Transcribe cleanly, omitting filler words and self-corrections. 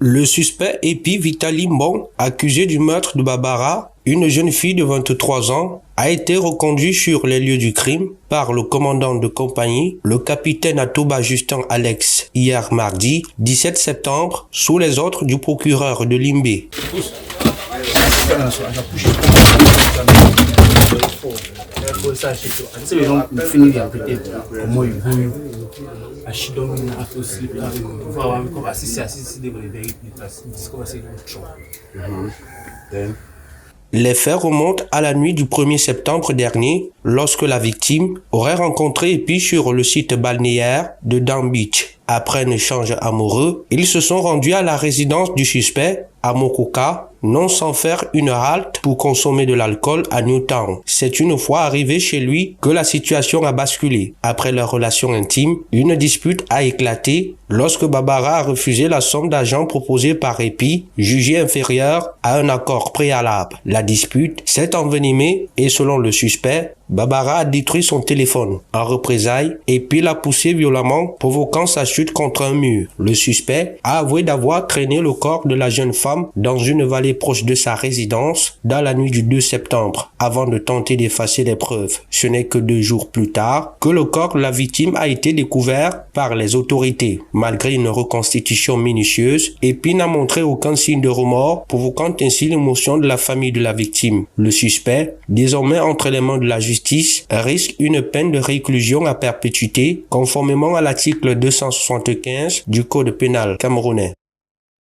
Le suspect Epi Vitali Mbong, accusé du meurtre de Barbara, une jeune fille de 23 ans, a été reconduit sur les lieux du crime par le commandant de compagnie, le capitaine Atoba Justin Alex, hier mardi 17 septembre, sous les ordres du procureur de Limbé. Les faits remontent à la nuit du 1er septembre dernier, lorsque la victime aurait rencontré Epi sur le site balnéaire de Down Beach. Après un échange amoureux, ils se sont rendus à la résidence du suspect, à Mokoka, non sans faire une halte pour consommer de l'alcool à Newtown. C'est une fois arrivé chez lui que la situation a basculé. Après leur relation intime, une dispute a éclaté lorsque Barbara a refusé la somme d'argent proposée par Epi, jugée inférieure à un accord préalable. La dispute s'est envenimée et selon le suspect, Barbara a détruit son téléphone. En représailles, Epi l'a poussé violemment, provoquant sa chute contre un mur. Le suspect a avoué d'avoir traîné le corps de la jeune femme dans une vallée proche de sa résidence dans la nuit du 2 septembre, avant de tenter d'effacer les preuves. Ce n'est que 2 jours plus tard que le corps de la victime a été découvert par les autorités. Malgré une reconstitution minutieuse, Epi n'a montré aucun signe de remords, provoquant ainsi l'émotion de la famille de la victime. Le suspect, désormais entre les mains de la justice, risque une peine de réclusion à perpétuité, conformément à l'article 275 du Code pénal camerounais.